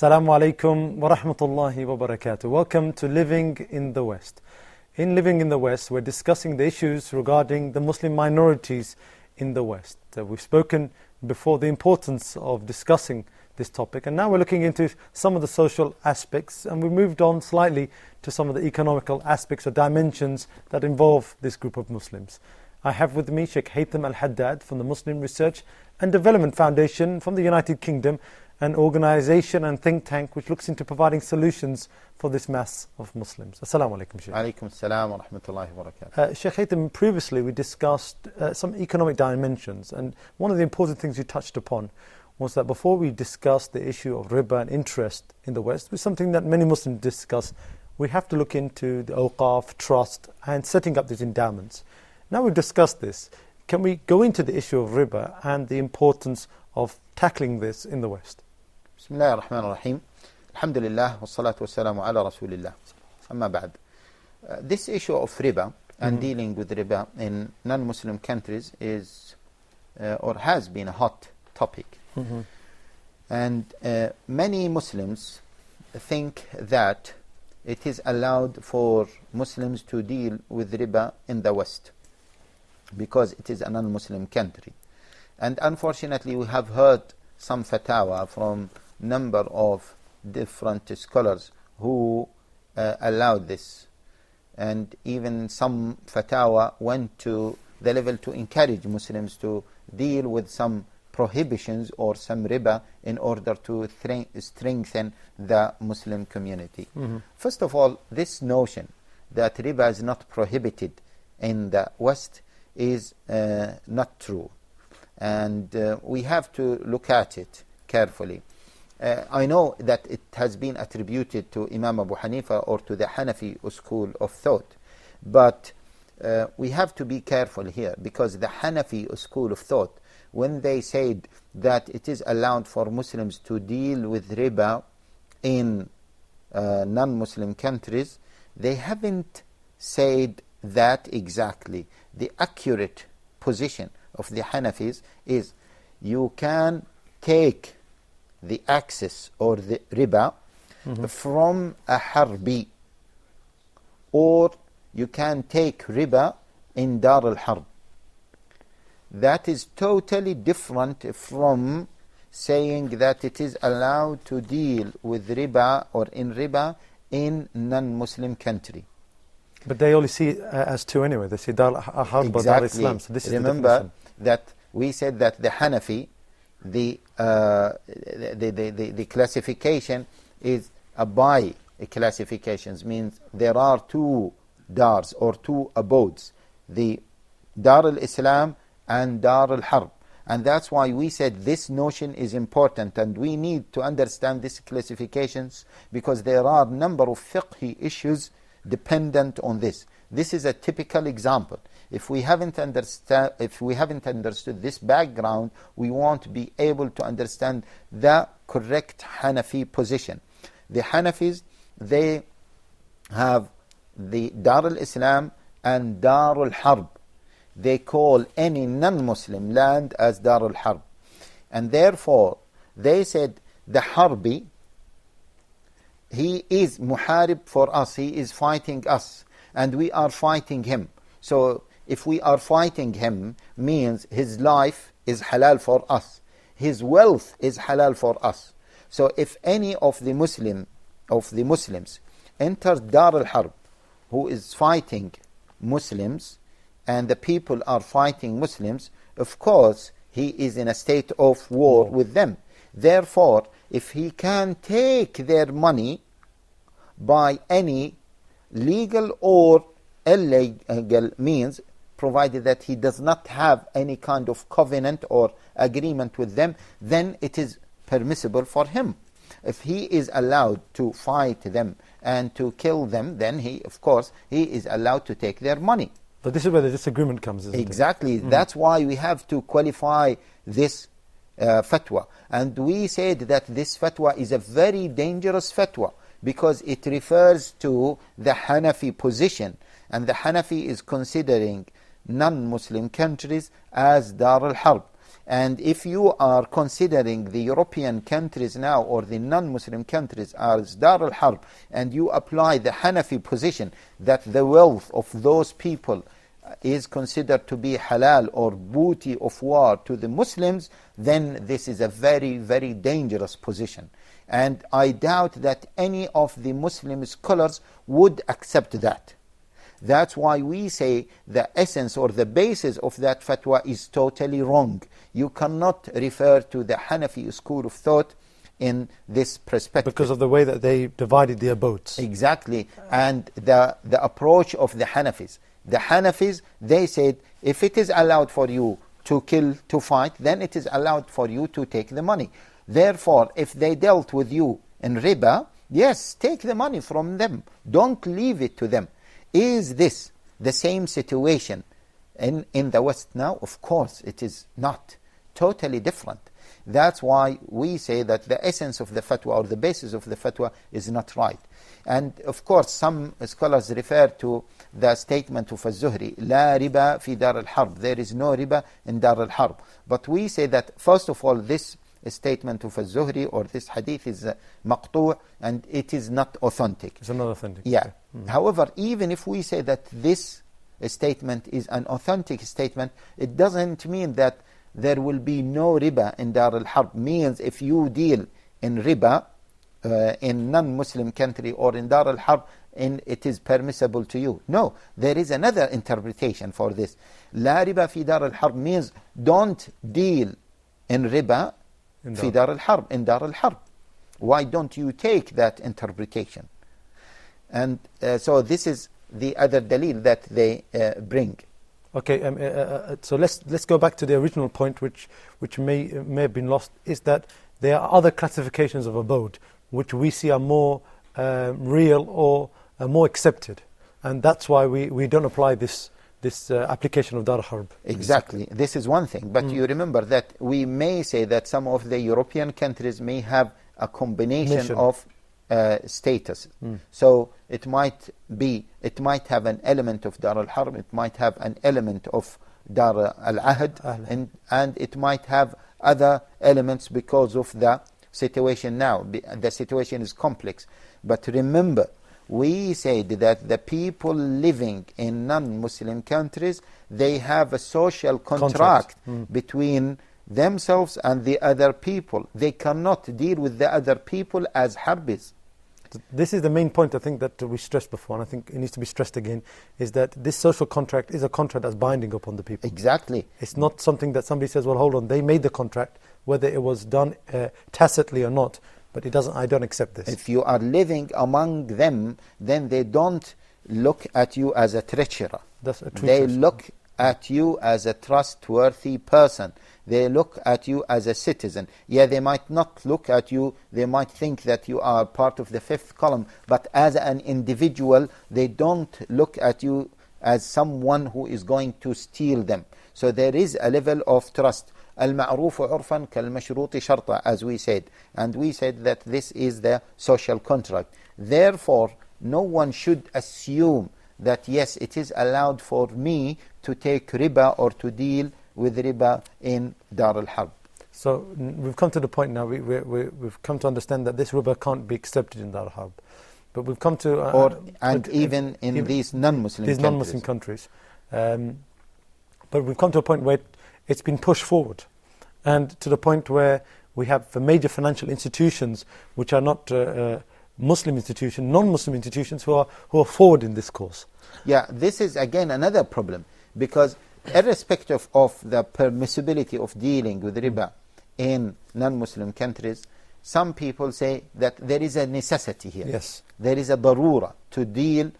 Assalamu alaikum wa rahmatullahi wa barakatuh. Welcome to Living in the West. In Living in the West, we're discussing the issues regarding the Muslim minorities in the West. We've spoken before the importance of discussing this topic, and now we're looking into some of the social aspects, and we moved on slightly to some of the economical aspects or dimensions that involve this group of Muslims. I have with me Sheikh Al-Haddad from the Muslim Research and Development Foundation from the United Kingdom, an organization and think tank which looks into providing solutions for this mass of Muslims. Assalamu alaikum, Sheikh. Alaikum assalam wa rahmatullahi wa barakatuh. Sheikh Haytham, previously we discussed some economic dimensions, and one of the important things you touched upon was that before we discuss the issue of riba and interest in the West, which is something that many Muslims discuss, we have to look into the awqaf, trust, and setting up these endowments. Now we've discussed this, can we go into the issue of riba and the importance of tackling this in the West? Bismillah ar-Rahman ar-Rahim. Alhamdulillah, wa salatu wa salamu ala Rasulillah. Amma ba'd. This issue of riba and dealing with riba in non-Muslim countries is or has been a hot topic. And many Muslims think that it is allowed for Muslims to deal with riba in the West because it is a non-Muslim country. And unfortunately, we have heard some fatwa from number of different scholars who allowed this, and even some fatwa went to the level to encourage Muslims to deal with some prohibitions or some riba in order to strengthen the Muslim community. First of all, this notion that riba is not prohibited in the West is not true, and we have to look at it carefully. I know that it has been attributed to Imam Abu Hanifa or to the Hanafi school of thought, but we have to be careful here, because the Hanafi school of thought, when they said that it is allowed for Muslims to deal with riba in non-Muslim countries, they haven't said that exactly. The accurate position of the Hanafis is you can take the access or the riba from a harbi, or you can take riba in Dar al-Harb. That is totally different from saying that it is allowed to deal with riba or in riba in non-Muslim country. But they only see it as two anyway. They see Dar al-Harb or Dar al-Islam. So this Remember that we said that the Hanafi, the classification is a by classifications, means there are two dars or two abodes, the Dar al-Islam and Dar al-Harb. And that's why we said this notion is important, and we need to understand these classifications, because there are a number of fiqhi issues dependent on this. This is a typical example. If we haven't understood this background, we won't be able to understand the correct Hanafi position. The Hanafis, they have the Dar al-Islam and Dar al-Harb. They call any non-Muslim land as Dar al-Harb. And therefore, they said the Harbi, he is muharib for us, he is fighting us, and we are fighting him. So if we are fighting him, means his life is halal for us, his wealth is halal for us. So if any of the Muslims enters Dar al-Harb, who is fighting Muslims, and the people are fighting Muslims, of course he is in a state of war with them. Therefore, if he can take their money by any legal or illegal means, provided that he does not have any kind of covenant or agreement with them, then it is permissible for him. If he is allowed to fight them and to kill them, then of course he is allowed to take their money. But this is where the disagreement comes, isn't it? Exactly. That's why we have to qualify this fatwa. And we said that this fatwa is a very dangerous fatwa, because it refers to the Hanafi position. And the Hanafi is considering non-Muslim countries as Dar al-Harb. And if you are considering the European countries now or the non-Muslim countries as Dar al-Harb, and you apply the Hanafi position that the wealth of those people is considered to be halal or booty of war to the Muslims, then this is a very, very dangerous position. And I doubt that any of the Muslim scholars would accept that. That's why we say the essence or the basis of that fatwa is totally wrong. You cannot refer to the Hanafi school of thought in this perspective. Because of the way that they divided the abodes. Exactly. And the approach of the Hanafis. The Hanafis, they said, if it is allowed for you to kill, to fight, then it is allowed for you to take the money. Therefore, if they dealt with you in riba, yes, take the money from them. Don't leave it to them. Is this the same situation in the West now? Of course, it is not. Totally different. That's why we say that the essence of the fatwa or the basis of the fatwa is not right. And of course, some scholars refer to the statement of Al-Zuhri, لا riba fi dar al-harb. There is no riba in dar al-harb. But we say that, first of all, this statement of Al-Zuhri or this hadith is maqtu' and it is not authentic. It's not authentic. Yeah. However, even if we say that this statement is an authentic statement, it doesn't mean that there will be no riba in Dar al-Harb. Means if you deal in riba in non-Muslim country or in Dar al-Harb, it is permissible to you. No, there is another interpretation for this. La riba fi Dar al-Harb means don't deal in riba fi Dar al-Harb, in Dar al-Harb. Why don't you take that interpretation? And so this is the other dalil that they bring. Okay, so let's go back to the original point, which may have been lost, is that there are other classifications of abode which we see are more real or more accepted, and that's why we don't apply this application of Dar al-Harb. Exactly, this is one thing. But you remember that we may say that some of the European countries may have a combination of status. So it might have an element of Dar al-Harb, it might have an element of Dar al-Ahad, and it might have other elements because of the situation now. The situation is complex. But remember, we said that the people living in non-Muslim countries, they have a social contract between themselves and the other people. They cannot deal with the other people as harbis. This is the main point, I think, that we stressed before, and I think it needs to be stressed again, is that this social contract is a contract that's binding upon the people. Exactly. It's not something that somebody says, well, hold on, they made the contract, whether it was done tacitly or not, but I don't accept this. If you are living among them, then they don't look at you as a treasurer. They look at you as a trustworthy person. They look at you as a citizen. Yeah, they might not look at you, they might think that you are part of the fifth column, but as an individual, they don't look at you as someone who is going to steal them. So there is a level of trust. Al-ma'ruf urfan kal-mashruti sharta, as we said. And we said that this is the social contract. Therefore, no one should assume that, yes, it is allowed for me to take riba or to deal with riba in Dar al-Harb. So we've come to the point now, we've come to understand that this riba can't be accepted in Dar al-Harb. But we've come to... even in these non-Muslim countries. But we've come to a point where it's been pushed forward. And to the point where we have major financial institutions which are not Muslim institutions, non-Muslim institutions who are forward in this course. Yeah, this is again another problem, because irrespective of the permissibility of dealing with riba in non-Muslim countries, some people say that there is a necessity here. Yes. There is a darura to deal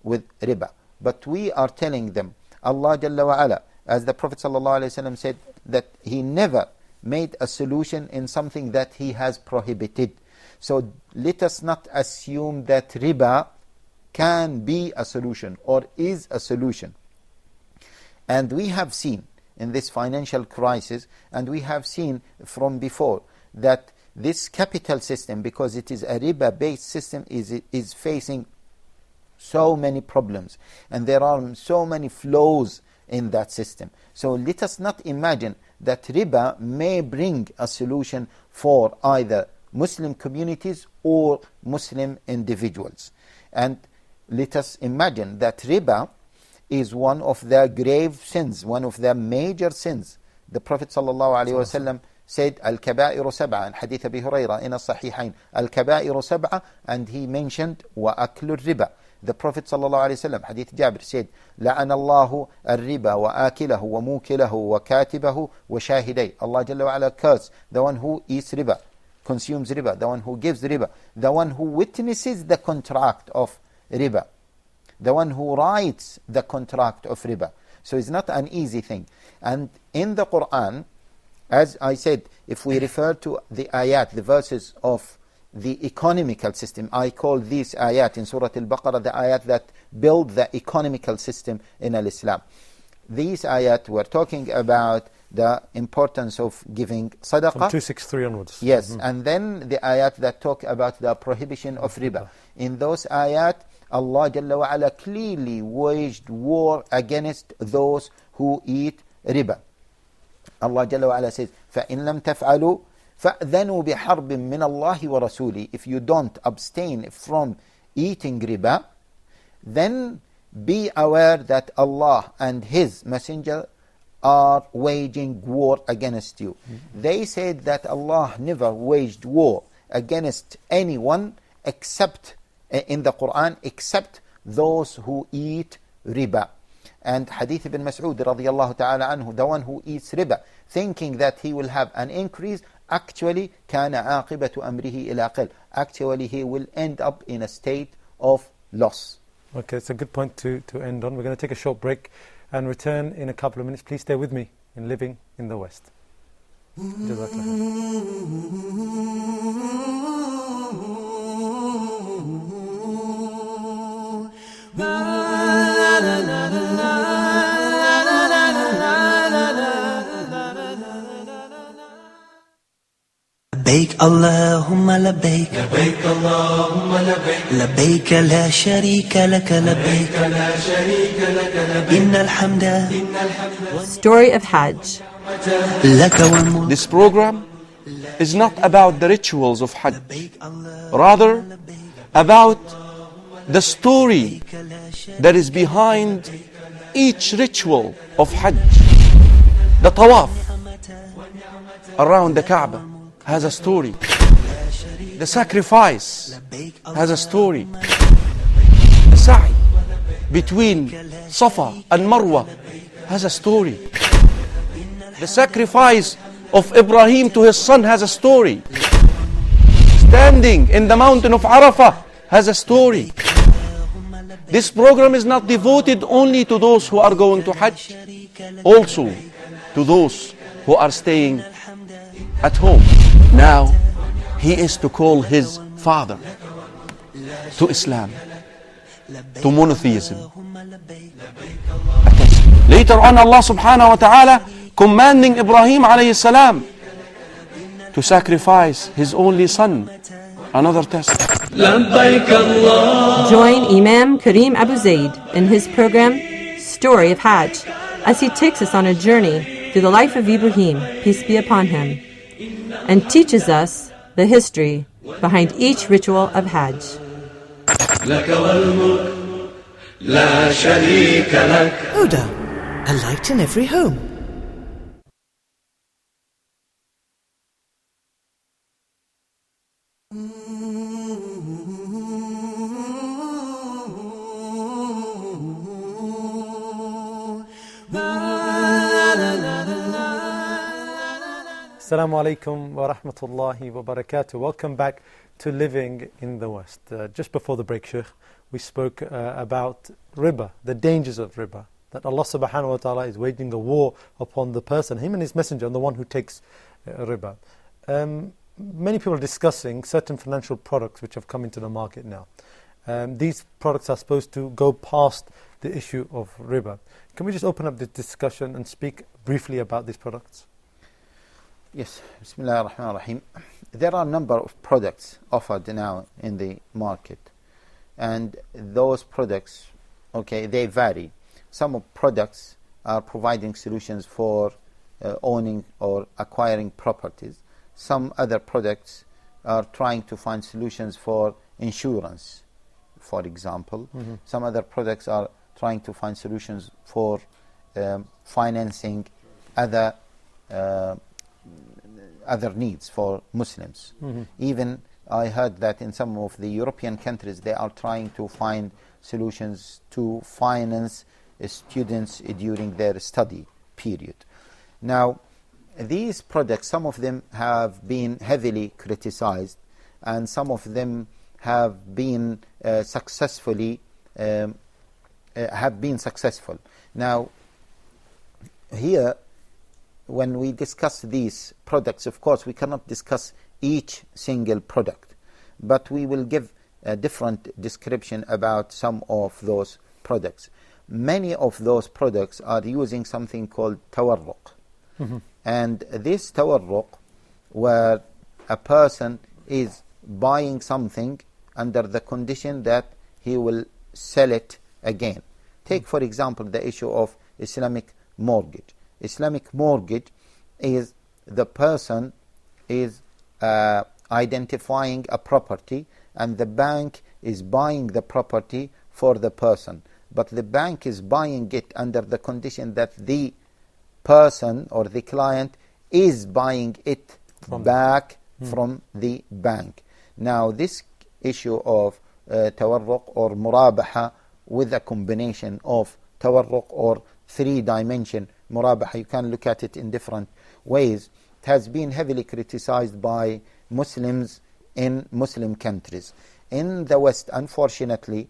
with riba. But we are telling them, Allah Jalla wa Ala, as the Prophet ﷺ said, that He never made a solution in something that He has prohibited. So let us not assume that riba can be a solution or is a solution. And we have seen in this financial crisis, and we have seen from before, that this capital system, because it is a riba-based system, is facing so many problems. And there are so many flaws in that system. So let us not imagine that riba may bring a solution for either Muslim communities or Muslim individuals. And let us imagine that riba is one of the grave sins, one of the major sins. The Prophet ﷺ said, Al-Kaba'iru Sab'a, in Hadith Abi Hurairah in As-Sahihain, Al-Kaba'iru Sab'a, and he mentioned وَأَكْلُ الرِّبَى. The Prophet ﷺ, Hadith Jabir, said, لَعَنَ اللَّهُ الرِّبَى وَآكِلَهُ وَمُوكِلَهُ وَكَاتِبَهُ وَشَاهِدَيْهِ. Allah Jalla wa Ala cursed the one who eats riba, consumes riba, the one who gives riba, the one who witnesses the contract of riba, the one who writes the contract of riba. So it's not an easy thing. And in the Quran, as I said, if we refer to the ayat, the verses of the economical system, I call these ayat in Surah Al-Baqarah the ayat that build the economical system in Al-Islam. These ayat were talking about the importance of giving sadaqah. From 263 onwards. Yes, and then the ayat that talk about the prohibition of riba. In those ayat, Allah Jalla wa Ala clearly waged war against those who eat riba. Allah Jalla wa Ala says, فَإِن لَمْ تَفْعَلُوا فَأْذَنُوا بِحَرْبٍ مِّنَ اللَّهِ وَرَسُولِهِ. If you don't abstain from eating riba, then be aware that Allah and His Messenger are waging war against you. They said that Allah never waged war against anyone except in the Quran, except those who eat riba. And Hadith ibn Mas'ud radiyallahu ta'ala anhu, the one who eats riba, thinking that he will have an increase, actually كَانَ عَاقِبَةُ أَمْرِهِ إِلَى قِلْ. Actually he will end up in a state of loss. Okay, it's a good point to end on. We're going to take a short break and return in a couple of minutes. Please stay with me in Living in the West. لبيك اللهم لبيك لبيك اللهم لبيك لبيك لا شريك لك لبيك لا شريك لك لبيك إن الحمد Story of Hajj. لك والملك. This program is not about the rituals of Hajj, rather about the story that is behind each ritual of Hajj. The tawaf around the Kaaba has a story. The sacrifice has a story. The sa'i between Safa and Marwa has a story. The sacrifice of Ibrahim to his son has a story. Standing in the mountain of Arafah has a story. This program is not devoted only to those who are going to Hajj, also to those who are staying at home. Now, he is to call his father to Islam, to monotheism. Later on, Allah subhanahu wa ta'ala commanding Ibrahim alayhi salam to sacrifice his only son. Another test. Join Imam Kareem Abu Zaid in his program, Story of Hajj, as he takes us on a journey through the life of Ibrahim, peace be upon him, and teaches us the history behind each ritual of Hajj. Huda, a light in every home. Assalamu alaikum wa rahmatullahi wa barakatuh. Welcome back to Living in the West. Just before the break, Sheikh, we spoke about riba, the dangers of riba, that Allah subhanahu wa ta'ala is waging a war upon the person, him and his messenger, and the one who takes riba. Many people are discussing certain financial products which have come into the market now. These products are supposed to go past the issue of riba. Can we just open up the discussion and speak briefly about these products? Yes, Bismillah ar-Rahman ar-Rahim. There are a number of products offered now in the market, and those products, okay, they vary. Some of products are providing solutions for owning or acquiring properties. Some other products are trying to find solutions for insurance, for example. Some other products are trying to find solutions for financing other needs for Muslims. Even I heard that in some of the European countries they are trying to find solutions to finance students during their study period. Now, these products, some of them have been heavily criticized, and some of them have been successful. Now, here, when we discuss these products, of course, we cannot discuss each single product, but we will give a different description about some of those products. Many of those products are using something called tawarruq. And this tawarruq, where a person is buying something under the condition that he will sell it again. Take, for example, the issue of Islamic mortgage. Islamic mortgage is the person is identifying a property, and the bank is buying the property for the person. But the bank is buying it under the condition that the person or the client is buying it back from the bank. Now, this issue of tawarruq or murabaha with a combination of tawarruq or three-dimension murabaha, you can look at it in different ways. It has been heavily criticized by Muslims in Muslim countries. In the West, unfortunately,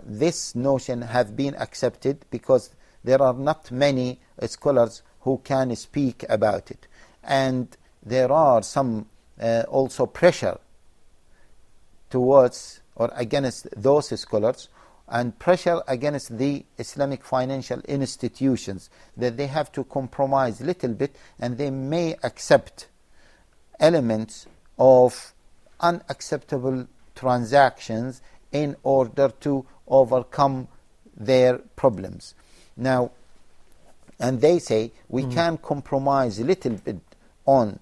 this notion has been accepted because there are not many scholars who can speak about it. And there are some also pressure towards or against those scholars, and pressure against the Islamic financial institutions, that they have to compromise a little bit, and they may accept elements of unacceptable transactions in order to overcome their problems. Now, and they say we can compromise a little bit on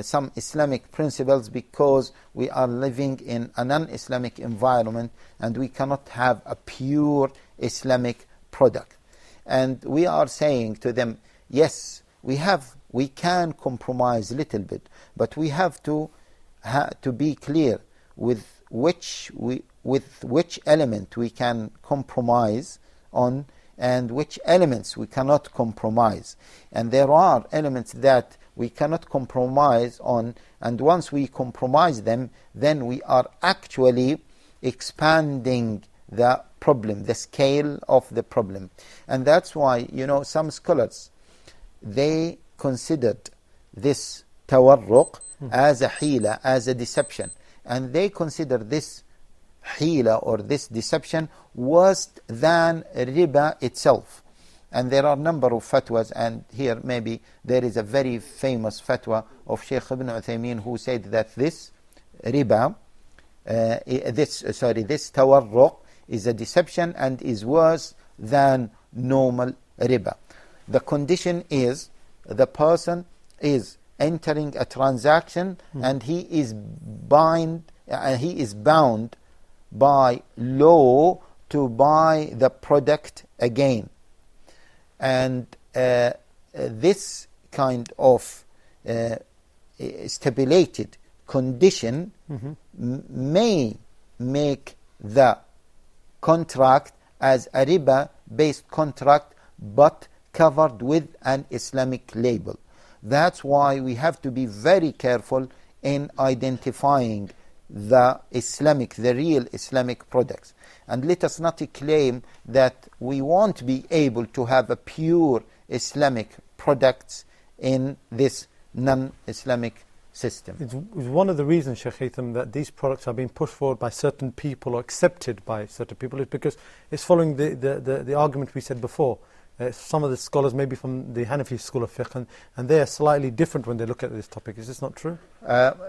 some Islamic principles because we are living in a non-Islamic environment and we cannot have a pure Islamic product. And we are saying to them, yes, we can compromise a little bit, but we have to be clear with which element we can compromise on and which elements we cannot compromise. And there are elements that we cannot compromise on, and once we compromise them, then we are actually expanding the problem, the scale of the problem. And that's why, some scholars, they considered this tawarruq as a hila, as a deception. And they consider this hila or this deception worse than riba itself. And there are a number of fatwas, and here maybe there is a very famous fatwa of Shaykh Ibn Uthaymeen who said that this riba, this tawarruq is a deception and is worse than normal riba. The condition is the person is entering a transaction and he is bound by law to buy the product again. And this kind of stipulated condition may make the contract as a riba-based contract, but covered with an Islamic label. That's why we have to be very careful in identifying the real Islamic products. And let us not claim that we won't be able to have a pure Islamic products in this non-Islamic system. It's one of the reasons, Sheikh Haytham, that these products are being pushed forward by certain people or accepted by certain people, is because it's following the argument we said before. Some of the scholars, maybe from the Hanafi school of fiqh, and they are slightly different when they look at this topic. Is this not true?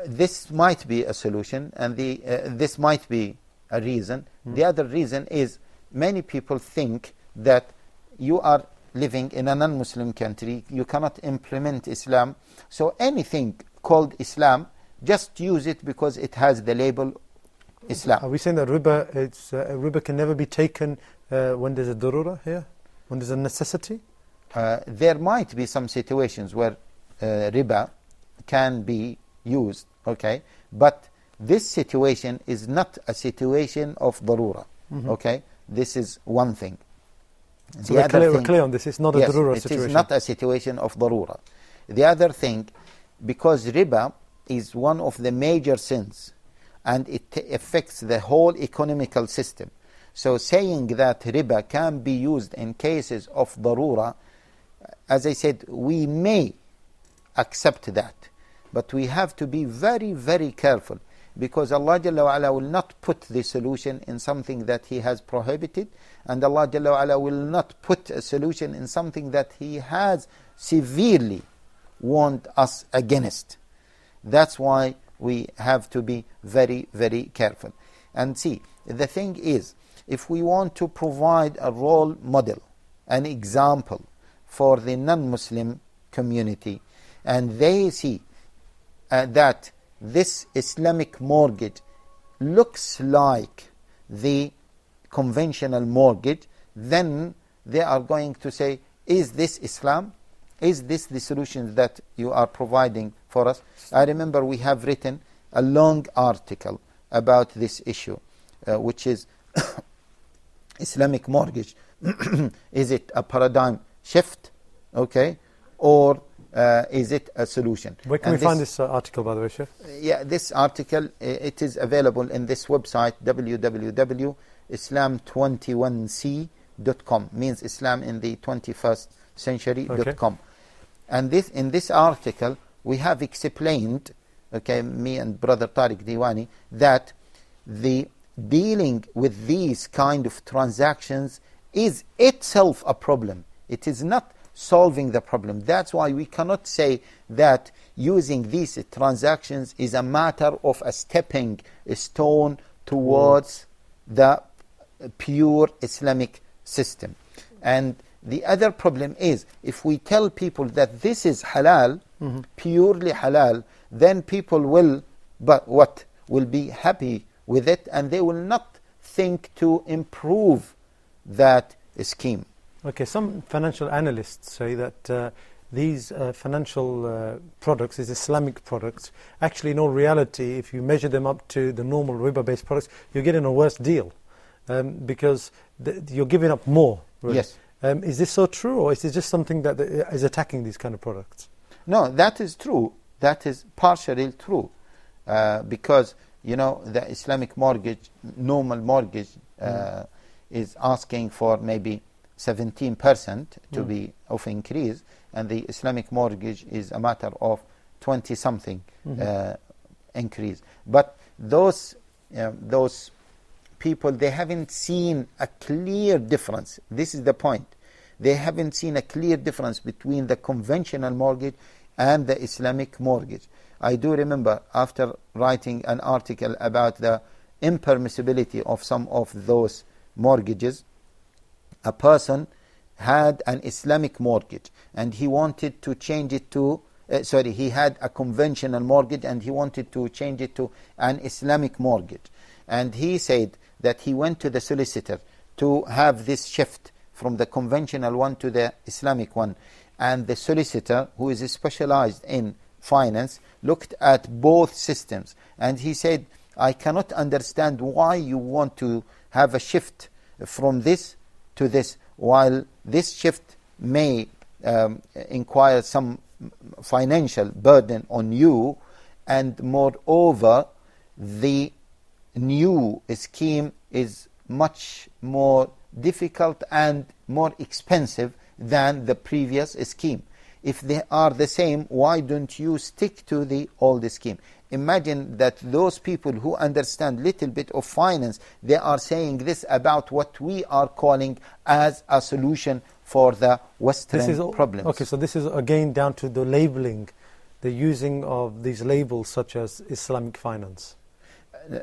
This might be a solution, and this might be a reason. The other reason is many people think that you are living in a non-Muslim country, you cannot implement Islam. So anything called Islam, just use it because it has the label Islam. Are we saying that riba can never be taken when there's a darura here? When there's a necessity? There might be some situations where riba can be used, okay? But this situation is not a situation of darura, okay? This is one thing. So we're clear on this, it's not a darura situation. It is not a situation of darura. The other thing, because riba is one of the major sins, and it affects the whole economical system. So saying that riba can be used in cases of darura, as I said, we may accept that. But we have to be very, very careful, because Allah Jalla wa Ala will not put the solution in something that He has prohibited, and Allah Jalla wa Ala will not put a solution in something that He has severely warned us against. That's why we have to be very, very careful. And see, the thing is, if we want to provide a role model, an example for the non-Muslim community, and they see that this Islamic mortgage looks like the conventional mortgage, then they are going to say, is this Islam? Is this the solution that you are providing for us? I remember we have written a long article about this issue, which is Islamic mortgage. Is it a paradigm shift, okay, or is it a solution? Where can we find this article, by the way, Sheikh? Yeah, this article, it is available in this website, www.islam21c.com, means Islam in the 21st century.com. Okay. And in this article, we have explained, okay, me and Brother Tariq Diwani, that the dealing with these kind of transactions is itself a problem. It is not solving the problem. That's why we cannot say that using these transactions is a matter of a stepping stone towards the pure Islamic system. And the other problem is, if we tell people that this is halal, purely halal, then people will be happy with it, and they will not think to improve that scheme. Okay, some financial analysts say that these financial products, these Islamic products, actually in all reality, if you measure them up to the normal riba-based products, you're getting a worse deal because you're giving up more. Really. Yes. Is this so true, or is it just something that is attacking these kind of products? No, that is true. That is partially true, because the Islamic mortgage, normal mortgage, is asking for maybe 17% to be of increase, and the Islamic mortgage is a matter of 20-something increase. But those people, they haven't seen a clear difference. This is the point. They haven't seen a clear difference between the conventional mortgage and the Islamic mortgage. I do remember, after writing an article about the impermissibility of some of those mortgages, a person had an Islamic mortgage and he wanted to change it to he had a conventional mortgage and he wanted to change it to an Islamic mortgage. And he said that he went to the solicitor to have this shift from the conventional one to the Islamic one. And the solicitor, who is specialized in finance, looked at both systems. And he said, I cannot understand why you want to have a shift from this to this, while this shift may inquire some financial burden on you, and moreover, the new scheme is much more difficult and more expensive than the previous scheme. If they are the same, why don't you stick to the old scheme? Imagine that those people who understand little bit of finance, they are saying this about what we are calling as a solution for the Western problems. Okay, so this is again down to the labeling, the using of these labels such as Islamic finance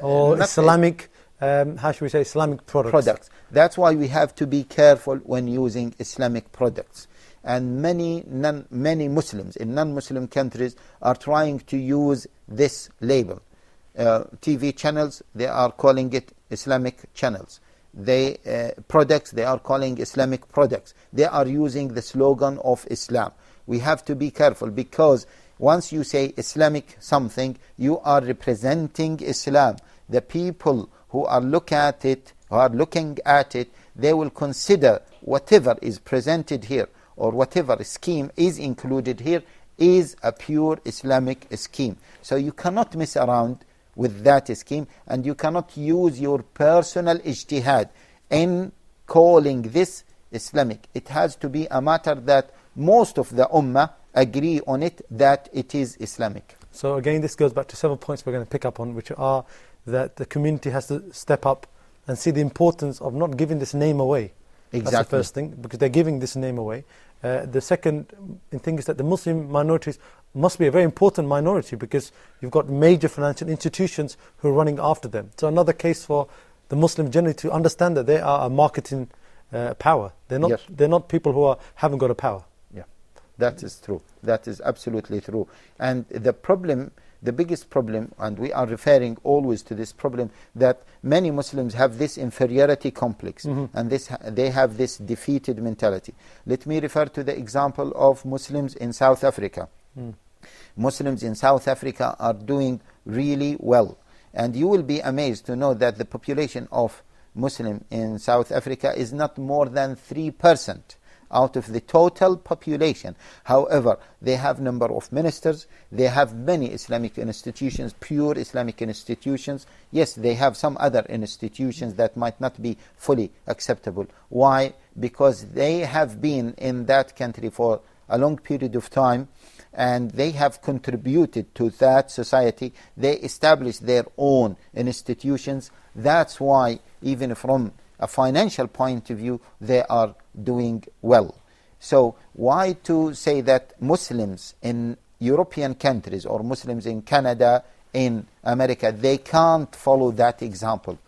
or Islamic how should we say, Islamic products. That's why we have to be careful when using Islamic products. And many Muslims in non-Muslim countries are trying to use this label. TV channels, they are calling it Islamic channels. Products, they are calling Islamic products. They are using the slogan of Islam. We have to be careful, because once you say Islamic something, you are representing Islam. The people who are looking at it, they will consider whatever is presented here, or whatever scheme is included here, is a pure Islamic scheme. So you cannot mess around with that scheme, and you cannot use your personal ijtihad in calling this Islamic. It has to be a matter that most of the Ummah agree on it, that it is Islamic. So again, this goes back to several points we're going to pick up on, which are that the community has to step up and see the importance of not giving this name away. Exactly. That's the first thing, because they're giving this name away. The second thing is that the Muslim minorities must be a very important minority, because you've got major financial institutions who are running after them. So another case for the Muslim generally to understand that they are a marketing power. They're not. Yes. They're not people who haven't got a power. Yeah, that is true. That is absolutely true. And the problem, the biggest problem, and we are referring always to this problem, that many Muslims have this inferiority complex, and they have this defeated mentality. Let me refer to the example of Muslims in South Africa. Muslims in South Africa are doing really well. And you will be amazed to know that the population of Muslim in South Africa is not more than 3% out of the total population. However, they have number of ministers, they have many Islamic institutions, pure Islamic institutions. Yes, they have some other institutions that might not be fully acceptable. Why? Because they have been in that country for a long period of time, and they have contributed to that society. They established their own institutions. That's why, even from a financial point of view, they are doing well. So why to say that Muslims in European countries or Muslims in Canada, in America, they can't follow that example?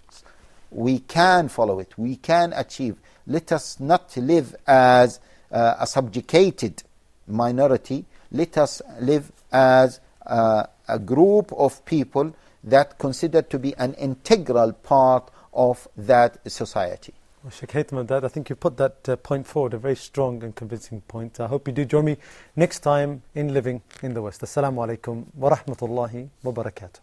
We can follow it. We can achieve. Let us not live as a subjugated minority. Let us live as a group of people that consider to be an integral part of that society. Well, Sheikh Haytham Haddad, I think you put that point forward, a very strong and convincing point. I hope you do join me next time in Living in the West. Assalamu alaikum wa rahmatullahi wa barakatuh.